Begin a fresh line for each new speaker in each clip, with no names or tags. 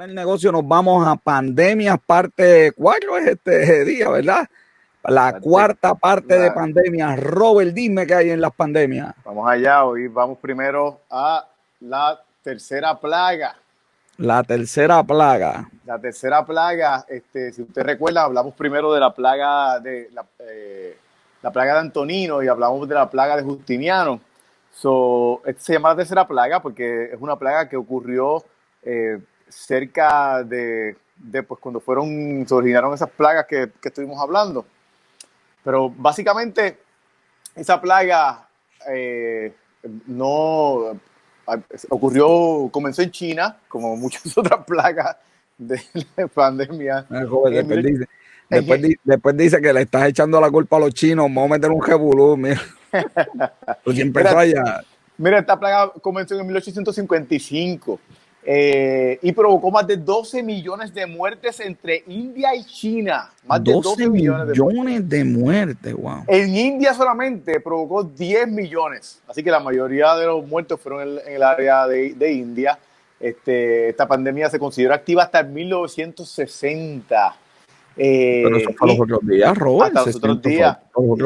el negocio, nos vamos a pandemias parte 4 es este día, ¿verdad? La cuarta parte de pandemias. Robert, dime qué hay en las pandemias.
Vamos allá, hoy vamos primero a la tercera plaga.
La tercera plaga.
La tercera plaga, si usted recuerda, hablamos primero de la plaga de la plaga de Antonino y hablamos de la plaga de Justiniano. Se llama la tercera plaga porque es una plaga que ocurrió cerca de pues, cuando se originaron esas plagas que estuvimos hablando. Pero básicamente esa plaga comenzó en China, como muchas otras plagas de la pandemia.
Después dice que le estás echando la culpa a los chinos. Vamos a meter un jebulú, mira. Pues empezó allá.
Mira, esta plaga comenzó en 1855 y provocó más de 12 millones de muertes entre India y China. Más de 12 millones de muertes.
Wow.
En India solamente provocó 10 millones. Así que la mayoría de los muertos fueron en el área de India. Esta pandemia se consideró activa hasta 1960.
Pero eso fue los otros días, Robert.
Hasta los otros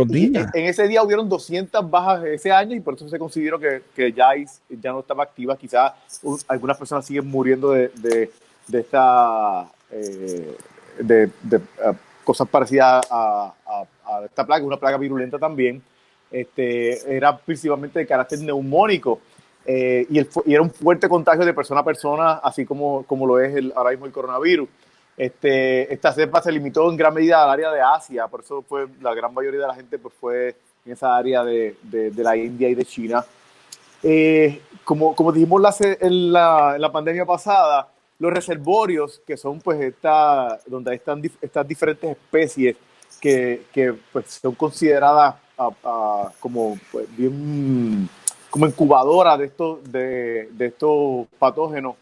días. En ese día hubieron 200 bajas ese año y por eso se consideró que ya no estaba activa. Quizás algunas personas siguen muriendo de cosas parecidas a esta plaga, una plaga virulenta también. Era principalmente de carácter neumónico y era un fuerte contagio de persona a persona, así como lo es ahora mismo el coronavirus. Esta cepa se limitó en gran medida al área de Asia, por eso fue la gran mayoría de la gente pues, fue en esa área de la India y de China. Como dijimos en la pandemia pasada, los reservorios, que son pues donde están estas diferentes especies que pues, son consideradas como pues, bien como incubadoras de estos patógenos,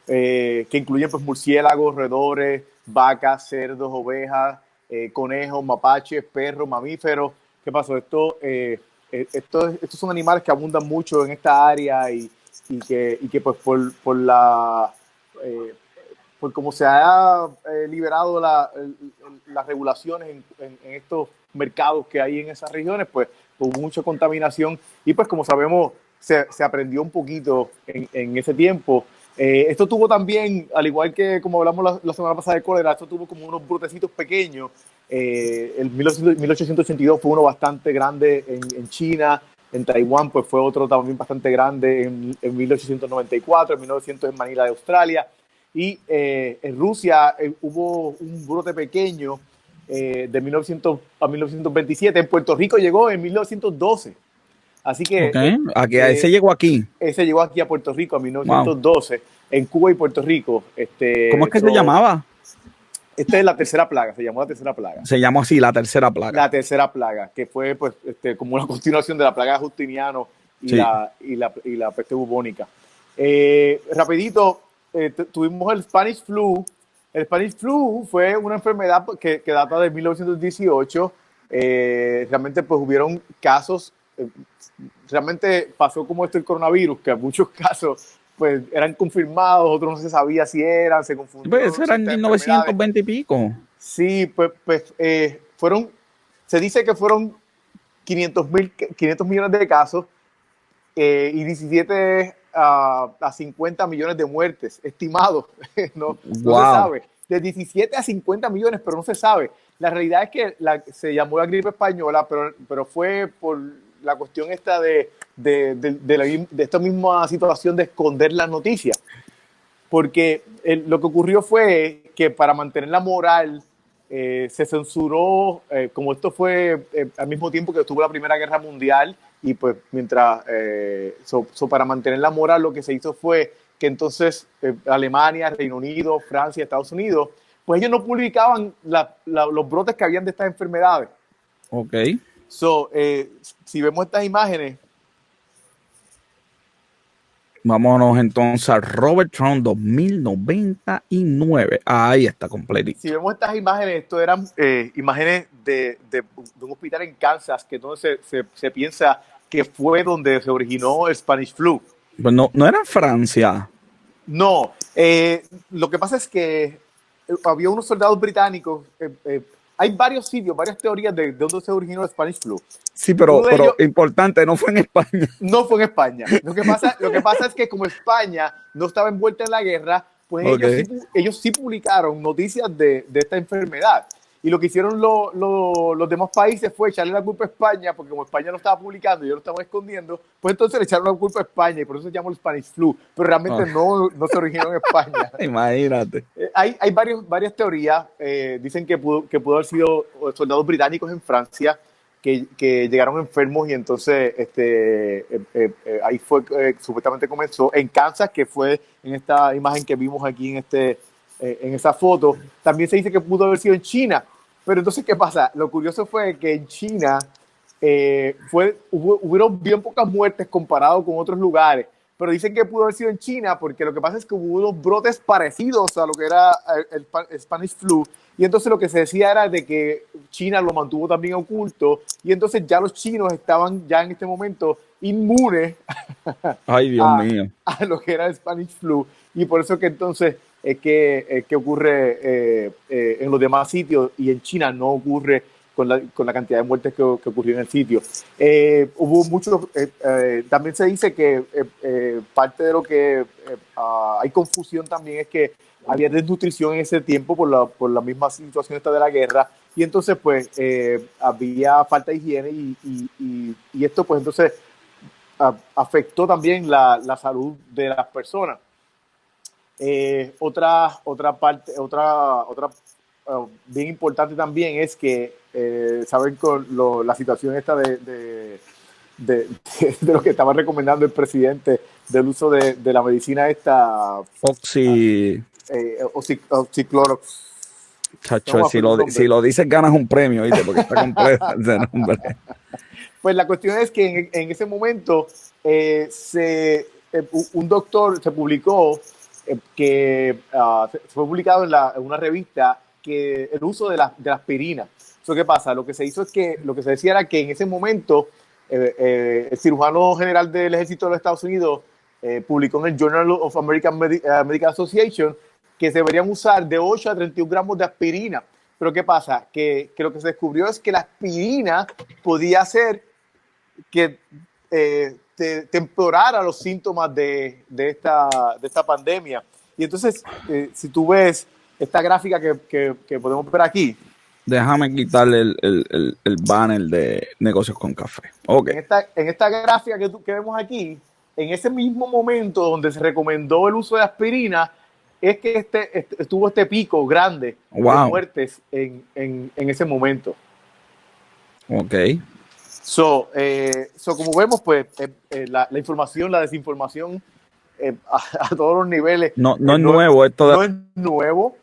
que incluyen pues, murciélagos, roedores, vacas, cerdos, ovejas, conejos, mapaches, perros, mamíferos. ¿Qué pasó? Estos son animales que abundan mucho en esta área y que pues por cómo se ha liberado las regulaciones en estos mercados que hay en esas regiones, pues hubo mucha contaminación y pues como sabemos se aprendió un poquito en ese tiempo. Esto tuvo también, al igual que como hablamos la semana pasada de cólera, esto tuvo como unos brotecitos pequeños. El 1882 fue uno bastante grande en China, en Taiwán pues fue otro también bastante grande en 1894, en 1900 en Manila de Australia, y en Rusia hubo un brote pequeño de 1900 a 1927, en Puerto Rico llegó en 1912. Así que
ese llegó aquí.
Ese llegó aquí a Puerto Rico en 1912, en Cuba y Puerto Rico.
¿Cómo es que se llamaba?
Esta es la tercera plaga, se llamó la tercera plaga.
Se llamó así, la tercera plaga.
La tercera plaga, que fue pues, como una continuación de la plaga de Justiniano y, sí, y la peste bubónica. Rapidito, tuvimos el Spanish Flu. El Spanish Flu fue una enfermedad que data de 1918. Realmente pues hubieron casos, realmente pasó como el coronavirus, que en muchos casos pues eran confirmados, otros no se sabía si eran, se confundieron.
Pues eran 1920 y pico.
Sí, pues se dice que fueron 500 millones de casos y 17 a 50 millones de muertes estimados. No se sabe. De 17 a 50 millones, pero no se sabe. La realidad es que se llamó la gripe española, pero fue por la cuestión esta de esta misma situación de esconder las noticias. Porque lo que ocurrió fue que para mantener la moral se censuró, como esto fue al mismo tiempo que estuvo la Primera Guerra Mundial, y pues mientras, para mantener la moral lo que se hizo fue que entonces Alemania, Reino Unido, Francia, Estados Unidos, pues ellos no publicaban los brotes que habían de estas enfermedades.
Ok.
Si vemos estas imágenes.
Vámonos entonces a Robert Trump 2099. Ahí está completito.
Si vemos estas imágenes, esto eran imágenes de un hospital en Kansas, que entonces se piensa que fue donde se originó el Spanish Flu.
Pues no era en Francia.
No, lo que pasa es que había unos soldados británicos. Hay varios sitios, varias teorías de dónde se originó el Spanish Flu.
Sí,
Uno de
pero
ellos
importante, no fue en España.
no fue en España. Lo que pasa es que como España no estaba envuelta en la guerra, pues
Ok.
ellos sí publicaron noticias de esta enfermedad. Y lo que hicieron los demás países fue echarle la culpa a España, porque como España lo estaba publicando y ellos lo estaban escondiendo, pues entonces le echaron la culpa a España y por eso se llamó el Spanish Flu. Pero realmente
Ah,
no se originó en España.
imagínate.
Hay varias teorías. Dicen que pudo haber sido soldados británicos en Francia que llegaron enfermos y entonces ahí fue supuestamente comenzó en Kansas, que fue en esta imagen que vimos aquí en esa foto. También se dice que pudo haber sido en China. Pero entonces, ¿qué pasa? Lo curioso fue que en China hubieron bien pocas muertes comparado con otros lugares, pero dicen que pudo haber sido en China porque lo que pasa es que hubo unos brotes parecidos a lo que era el Spanish Flu, y entonces lo que se decía era de que China lo mantuvo también oculto, y entonces ya los chinos estaban ya en este momento inmunes
Ay, Dios
a,
mío.
a lo que era el Spanish Flu, y por eso que entonces es que ocurre en los demás sitios y en China no ocurre con la cantidad de muertes que ocurrió en el sitio. Hubo muchos, también se dice que parte de lo que hay confusión también es que había desnutrición en ese tiempo por la misma situación esta de la guerra, y entonces pues había falta de higiene y esto pues entonces afectó también la salud de las personas. Otra parte, bien importante también es que saben con la situación esta de, de lo que estaba recomendando el presidente del uso de la medicina esta
Oxy,
oxiclorox. No
chacho,
me
si
acuerdo el
si
nombre.
lo dices ganas un premio, ¿viste? Porque está completo ese nombre.
Pues la cuestión es que en ese momento un doctor se publicó que fue publicado en una revista que el uso de la aspirina. ¿Eso qué pasa? Lo que se hizo es que lo que se decía era que en ese momento el cirujano general del ejército de los Estados Unidos publicó en el Journal of American Medical Association que se deberían usar de 8 a 31 gramos de aspirina. Pero ¿qué pasa? Que lo que se descubrió es que la aspirina podía hacer que te empeorara los síntomas de esta pandemia. Y entonces, si tú ves esta gráfica que podemos ver aquí,
Déjame quitarle el banner de negocios con café. Ok.
en esta gráfica que vemos aquí, en ese mismo momento donde se recomendó el uso de aspirina, es que estuvo este pico grande de
Wow.
muertes en ese momento.
Ok.
Como vemos, pues la información, la desinformación a todos los niveles
No, no es
no,
nuevo esto de...
no es nuevo.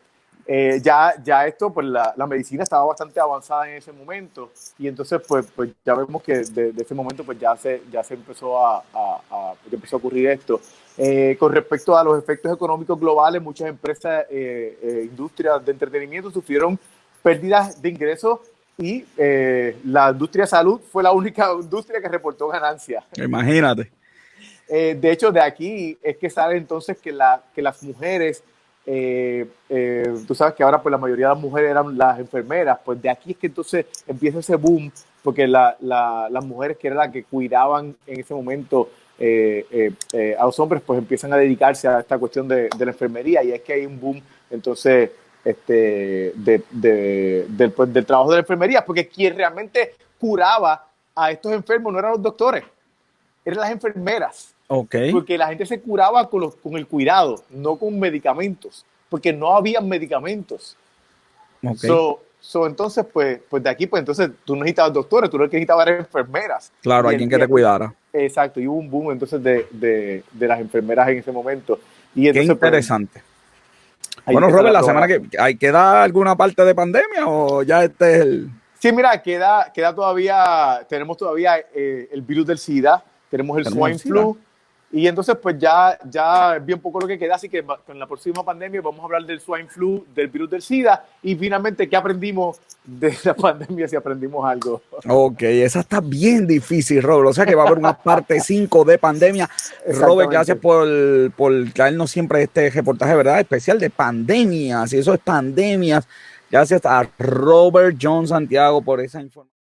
Ya esto, pues la medicina estaba bastante avanzada en ese momento, y entonces pues ya vemos que de ese momento pues ya se empezó ya empezó a ocurrir esto. Con respecto a los efectos económicos globales, muchas empresas, industrias de entretenimiento sufrieron pérdidas de ingresos, y la industria de salud fue la única industria que reportó ganancias.
Imagínate.
De hecho, de aquí es que sale entonces que las mujeres, tú sabes que ahora pues la mayoría de las mujeres eran las enfermeras, pues de aquí es que entonces empieza ese boom, porque las mujeres que eran las que cuidaban en ese momento a los hombres, pues empiezan a dedicarse a esta cuestión de la enfermería, y es que hay un boom entonces del trabajo de la enfermería, porque quien realmente curaba a estos enfermos no eran los doctores, eran las enfermeras.
Ok.
Porque la gente se curaba con el cuidado, no con medicamentos, porque no había medicamentos.
Ok.
Entonces, pues de aquí, pues entonces tú no necesitabas doctores, tú lo que necesitabas eran enfermeras.
Claro, alguien que te cuidara.
Exacto, y hubo un boom entonces de las enfermeras en ese momento. Y
Qué
entonces, pues,
interesante.
ahí
Bueno,
está
Robert, la
lo
semana
gráfico.
que queda alguna parte de pandemia o ya este es el...
Sí, mira, queda todavía, tenemos todavía el virus del SIDA, tenemos el
Tenemos el
swine
SIDA.
flu, Y entonces, pues ya es bien poco lo que queda, así que con la próxima pandemia vamos a hablar del swine flu, del virus del SIDA y finalmente qué aprendimos de la pandemia, si aprendimos algo.
Ok, esa está bien difícil, Robert. O sea que va a haber una parte 5 de pandemia. Robert, gracias por traernos siempre este reportaje, ¿verdad? Especial de pandemias. Y eso es pandemias. Gracias a Robert John Santiago por esa información.